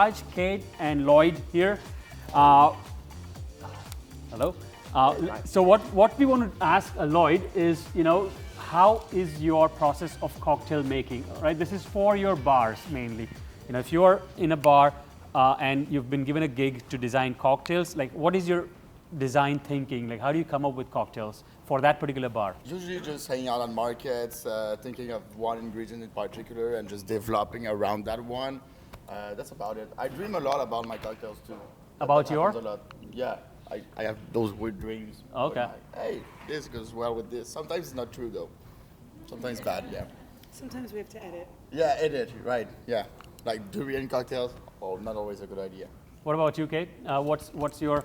Raj, Kate, and Loyd here. Hello. So what we want to ask Loyd is, how is your process of cocktail making? Right. This is for your bars mainly. If you're in a bar and you've been given a gig to design cocktails, like what is your design thinking? Like how do you come up with cocktails for that particular bar? Usually just hanging out on markets, thinking of one ingredient in particular and just developing around that one. That's about it. I dream a lot about my cocktails too. About your? A lot. Yeah, I have those weird dreams. Okay. Like, hey, this goes well with this. Sometimes it's not true though. Sometimes bad, yeah. Sometimes we have to edit. Yeah, edit, right, yeah. Like durian cocktails, not always a good idea. What about you, Kate? What's your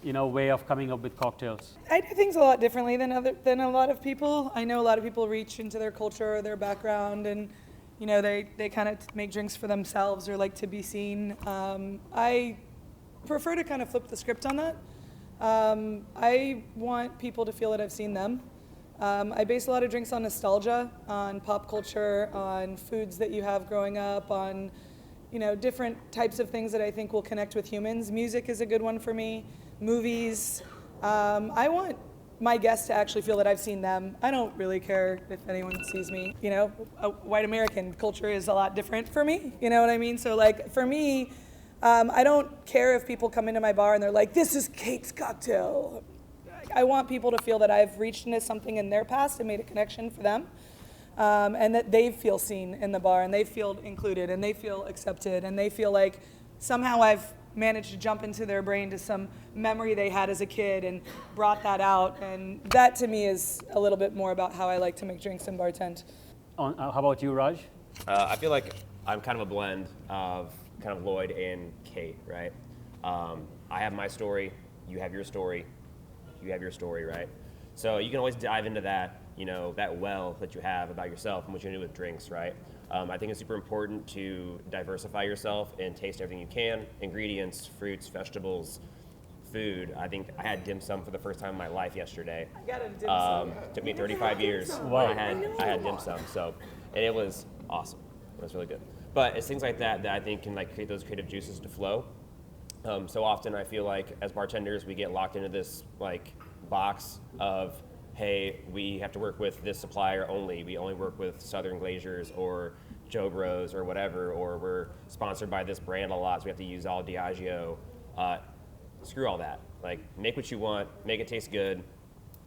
way of coming up with cocktails? I do things a lot differently than a lot of people. I know a lot of people reach into their culture or their background and they kind of make drinks for themselves or like to be seen. I prefer to kind of flip the script on that. I want people to feel that I've seen them. I base a lot of drinks on nostalgia, on pop culture, on foods that you have growing up, on different types of things that I think will connect with humans. Music is a good one for me. Movies. I want my guests to actually feel that I've seen them. I don't really care if anyone sees me. A white American culture is a lot different for me. You know what I mean? So like for me, I don't care if people come into my bar and they're like, this is Kate's cocktail. I want people to feel that I've reached into something in their past and made a connection for them. And that they feel seen in the bar and they feel included and they feel accepted and they feel like somehow I've managed to jump into their brain to some memory they had as a kid and brought that out. And that to me is a little bit more about how I like to make drinks and bartend. How about you, Raj? I feel like I'm kind of a blend of kind of Loyd and Kate, right? I have my story, you have your story, you have your story, right? So you can always dive into that, that well that you have about yourself and what you do with drinks, right? I think it's super important to diversify yourself and taste everything you can. Ingredients, fruits, vegetables, food. I think I had dim sum for the first time in my life yesterday. I got a dim sum. Took me 35 years. Wow. I had dim sum, and it was awesome. It was really good. But it's things like that I think can create those creative juices to flow. So often I feel like as bartenders we get locked into this box of, hey, we have to work with this supplier only. We only work with Southern Glaziers or Joe Bros or whatever, or we're sponsored by this brand a lot, so we have to use all Diageo. Screw all that. Make what you want, make it taste good,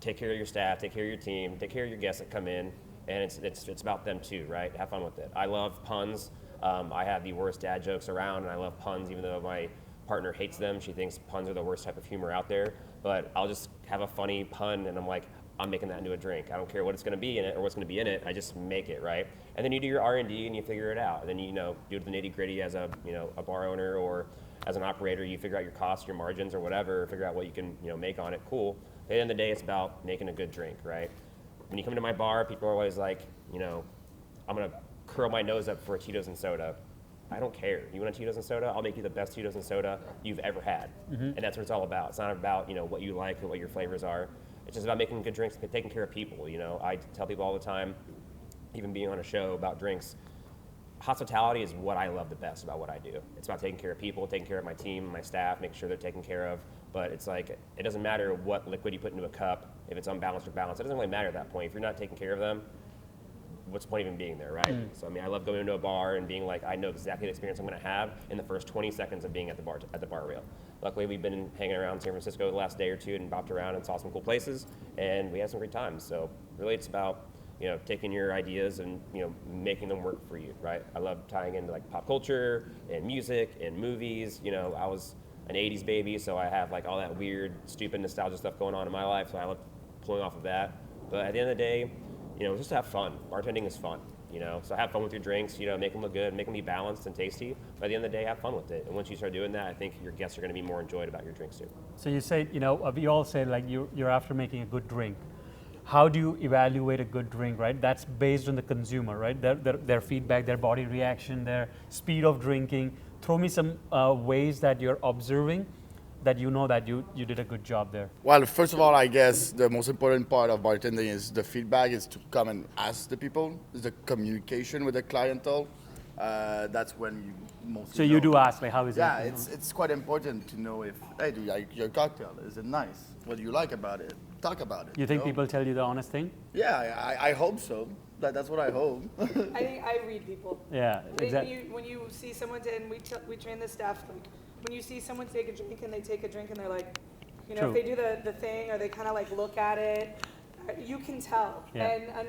take care of your staff, take care of your team, take care of your guests that come in, and it's about them too, right? Have fun with it. I love puns. I have the worst dad jokes around, and I love puns, even though my partner hates them. She thinks puns are the worst type of humor out there, but I'll just have a funny pun, and I'm making that into a drink. I don't care what it's going to be in it or what's going to be in it. I just make it, right? And then you do your R&D and you figure it out. And then you do the nitty gritty as a bar owner or as an operator. You figure out your costs, your margins, or whatever. Figure out what you can make on it. Cool. At the end of the day, it's about making a good drink, right? When you come to my bar, people are always like, I'm going to curl my nose up for a Tito's and soda. I don't care. You want a Tito's and soda? I'll make you the best Tito's and soda you've ever had. Mm-hmm. And that's what it's all about. It's not about what you like or what your flavors are. It's just about making good drinks, taking care of people. I tell people all the time, even being on a show about drinks, hospitality is what I love the best about what I do. It's about taking care of people, taking care of my team, my staff, making sure they're taken care of. But it's it doesn't matter what liquid you put into a cup, if it's unbalanced or balanced. It doesn't really matter at that point. If you're not taking care of them, what's the point even being there, right? So I love going into a bar and being I know exactly the experience I'm going to have in the first 20 seconds of being at the bar rail. Luckily, we've been hanging around San Francisco the last day or two and bopped around and saw some cool places, and we had some great times. So really, it's about taking your ideas and making them work for you, right? I love tying into pop culture and music and movies. I was an '80s baby, so I have all that weird, stupid nostalgia stuff going on in my life. So I love pulling off of that. But at the end of the day, just have fun. Bartending is fun, So have fun with your drinks, make them look good, make them be balanced and tasty. By the end of the day, have fun with it. And once you start doing that, I think your guests are going to be more enjoyed about your drinks too. So you say, we all say you're after making a good drink. How do you evaluate a good drink, right? That's based on the consumer, right? Their feedback, their body reaction, their speed of drinking. Throw me some ways that you're observing that that you did a good job there. Well, first of all, I guess the most important part of bartending is the feedback, is to come and ask the people, is the communication with the clientele. that's when you mostly So you know. do ask, like, how is it? Yeah, it's quite important to know if, hey, do you like your cocktail? Is it nice? What do you like about it? Talk about it. You think know? people tell you the honest thing? Yeah, I hope so. That's what I hope. I think I read people. Yeah, I think exactly. when you see someone, and we train the staff, like, when you see someone take a drink and they take a drink and they're like, you know, True. if they do the thing or they kind of like look at it, you can tell. Yeah. And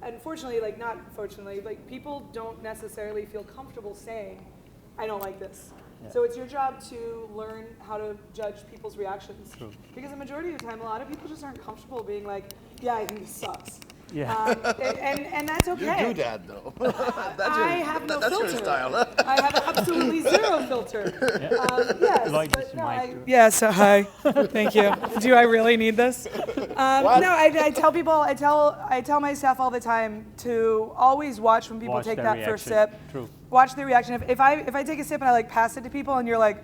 unfortunately, like not fortunately, like people don't necessarily feel comfortable saying, I don't like this. Yeah. So it's your job to learn how to judge people's reactions. True. Because the majority of the time, a lot of people just aren't comfortable being like, yeah, I think this sucks. Yeah. And that's okay. You do that though. I have no that's filter. your style. I have absolutely zero filter. Yes, Lloyd, but this no, mic too. yes. Hi. Thank you. Do I really need this? No, I tell people. I tell my staff all the time to always watch when people Watch take their that first reaction. sip. True. Watch the reaction. If I take a sip and I like pass it to people and you're like,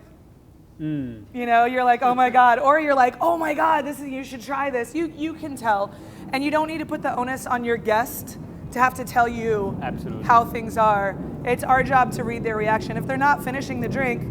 you know, you're like, oh my God, or you're like, oh my God, you should try this. You can tell, and you don't need to put the onus on your guest to have to tell you Absolutely. how things are. It's our job to read their reaction. If they're not finishing the drink,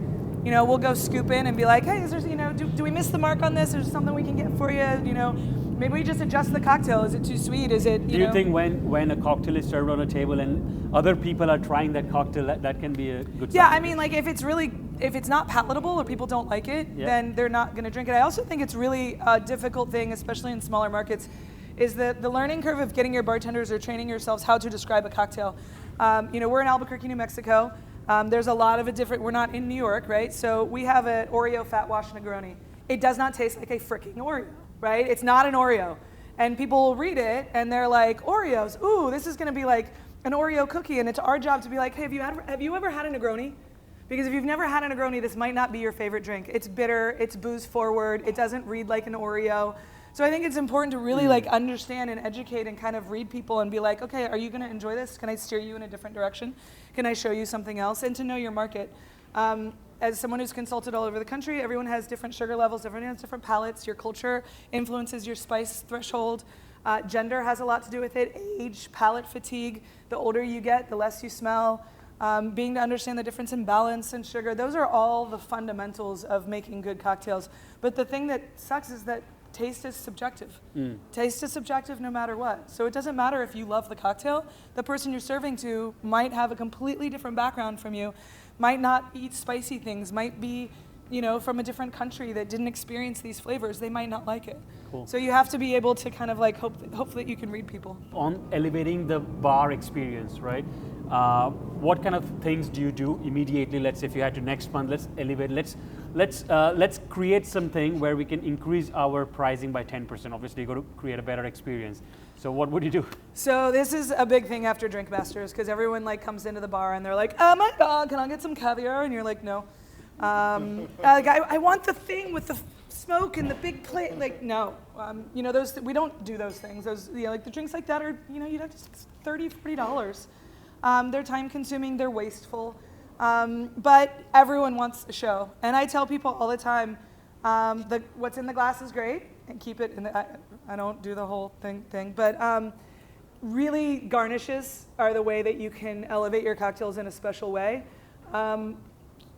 you know, we'll go scoop in and be like, hey, is there, you know, do we miss the mark on this? Is there something we can get for you? You know, maybe we just adjust the cocktail. Is it too sweet? Is it, Do you think when a cocktail is served on a table and other people are trying that cocktail, that can be a good Yeah, sign? I mean, like if it's not palatable or people don't like it, Yeah. then they're not going to drink it. I also think it's really a difficult thing, especially in smaller markets, is the learning curve of getting your bartenders or training yourselves how to describe a cocktail. You know, we're in Albuquerque, New Mexico. There's a lot of we're not in New York, right? So we have an Oreo fat wash Negroni. It does not taste like a freaking Oreo, right? It's not an Oreo. And people will read it and they're like, Oreos, ooh, this is gonna be like an Oreo cookie. And it's our job to be like, hey, have you ever had a Negroni? Because if you've never had a Negroni, this might not be your favorite drink. It's bitter, it's booze forward, it doesn't read like an Oreo. So I think it's important to really like understand and educate and kind of read people and be like, okay, are you gonna enjoy this? Can I steer you in a different direction? Can I show you something else? And to know your market. As someone who's consulted all over the country, everyone has different sugar levels, everyone has different palates. Your culture influences your spice threshold. Gender has a lot to do with it, age, palate fatigue. The older you get, the less you smell. Being to understand the difference in balance and sugar. Those are all the fundamentals of making good cocktails. But the thing that sucks is that taste is subjective. Taste is subjective no matter what. So it doesn't matter if you love the cocktail. The person you're serving to might have a completely different background from you, might not eat spicy things, might be, you know, from a different country that didn't experience these flavors. They might not like it. Cool. So you have to be able to kind of like hope that you can read people. On elevating the bar experience, right? What kind of things do you do immediately? Let's say if you had to next month, let's elevate. Let's create something where we can increase our pricing by 10%. Obviously, you got to create a better experience. So what would you do? So this is a big thing after Drink Masters because everyone like comes into the bar and they're like, oh my God, can I get some caviar? And you're like, no. Like, I want the thing with the smoke and the big plate. Like, no. You know, we don't do those things. Those, you know, like the drinks like that are, you know, you'd have to $30, $40. They're time consuming, they're wasteful. But everyone wants a show. And I tell people all the time, what's in the glass is great, and keep it in the, I don't do the whole thing, but really garnishes are the way that you can elevate your cocktails in a special way.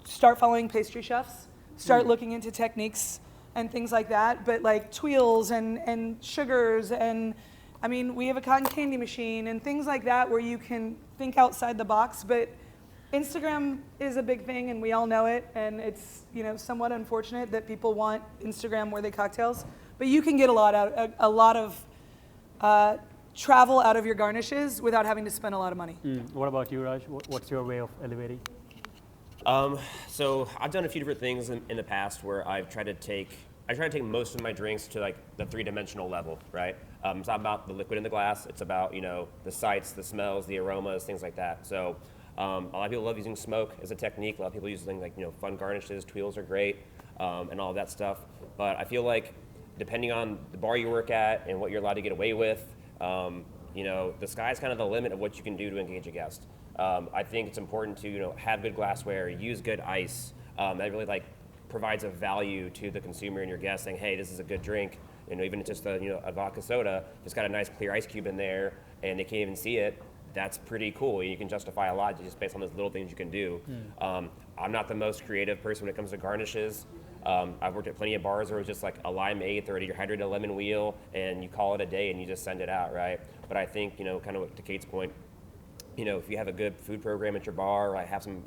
Start following pastry chefs, start looking into techniques and things like that, but like twirls and sugars and, I mean, we have a cotton candy machine and things like that where you can think outside the box, but Instagram is a big thing and we all know it, and it's, you know, somewhat unfortunate that people want Instagram-worthy cocktails, but you can get a lot of travel out of your garnishes without having to spend a lot of money. What about you, Raj? What's your way of elevating? So I've done a few different things in the past where I try to take most of my drinks to like the three-dimensional level, right? It's not about the liquid in the glass. It's about, you know, the sights, the smells, the aromas, things like that. So a lot of people love using smoke as a technique. A lot of people use things like, you know, fun garnishes, twirls are great, and all of that stuff. But I feel like depending on the bar you work at and what you're allowed to get away with, you know, the sky's kind of the limit of what you can do to engage a guest. I think it's important to, you know, have good glassware, use good ice. That really like provides a value to the consumer and your guest, saying, hey, this is a good drink. You know, even if it's just a vodka soda, it's got a nice clear ice cube in there, and they can't even see it. that's pretty cool. You can justify a lot just based on those little things you can do. I'm not the most creative person when it comes to garnishes. I've worked at plenty of bars where it's just like a limeade or a dehydrated lemon wheel, and you call it a day and you just send it out, right? But I think, kind of to Kate's point, if you have a good food program at your bar, or I have some,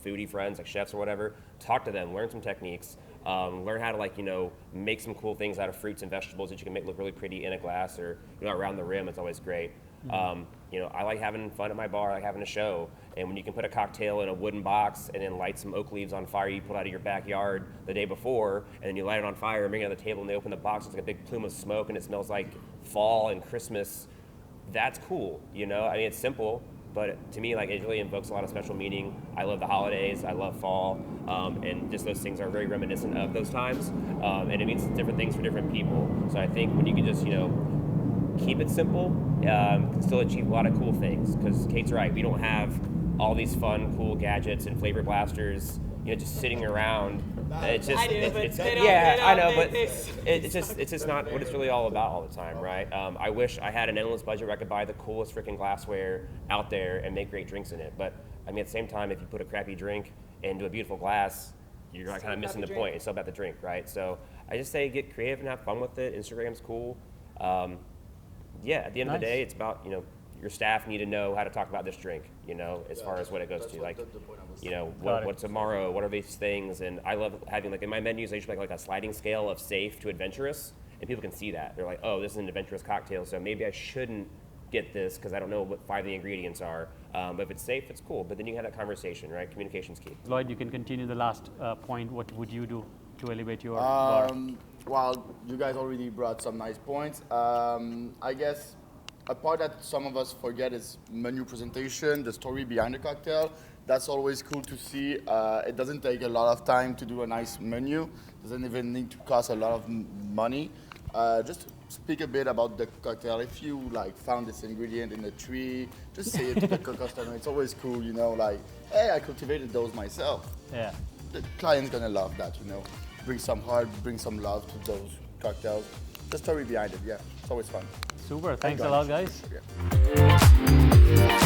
foodie friends like chefs or whatever, talk to them, learn some techniques, learn how to make some cool things out of fruits and vegetables that you can make look really pretty in a glass or around the rim. It's always great. I like having fun at my bar, I like having a show. And when you can put a cocktail in a wooden box and then light some oak leaves on fire you pull out of your backyard the day before, and then you light it on fire and bring it to the table and they open the box, it's like a big plume of smoke and it smells like fall and Christmas. That's cool, it's simple, but to me, it really invokes a lot of special meaning. I love the holidays, I love fall, and just those things are very reminiscent of those times, and it means different things for different people. So I think when you can just, keep it simple, can still achieve a lot of cool things, because Kate's right, we don't have all these fun, cool gadgets and flavor blasters, just sitting around. It's just, it's just not what it's really all about all the time, right? I wish I had an endless budget where I could buy the coolest freaking glassware out there and make great drinks in it. But at the same time, if you put a crappy drink into a beautiful glass, you're kind of missing the point. It's all about the drink, right? So I just say get creative and have fun with it. Instagram's cool. At the end of the day, it's about, your staff need to know how to talk about this drink, as far as what it goes to. What's tomorrow, what are these things? And I love having, in my menus, I usually like a sliding scale of safe to adventurous, and people can see that. They're like, oh, this is an adventurous cocktail, so maybe I shouldn't get this because I don't know what 5 of the ingredients are. But if it's safe, it's cool. But then you have that conversation, right? Communication's key. Loyd, you can continue the last point. What would you do to elevate your bar? Well, you guys already brought some nice points. I guess a part that some of us forget is menu presentation, the story behind the cocktail. That's always cool to see. It doesn't take a lot of time to do a nice menu. It doesn't even need to cost a lot of money. Just speak a bit about the cocktail. If you found this ingredient in a tree, just say it to the customer. It's always cool, hey, I cultivated those myself. Yeah. The client's gonna love that, Bring some heart, bring some love to those cocktails. The story behind it, it's always fun. Super, thanks a lot, guys. Yeah.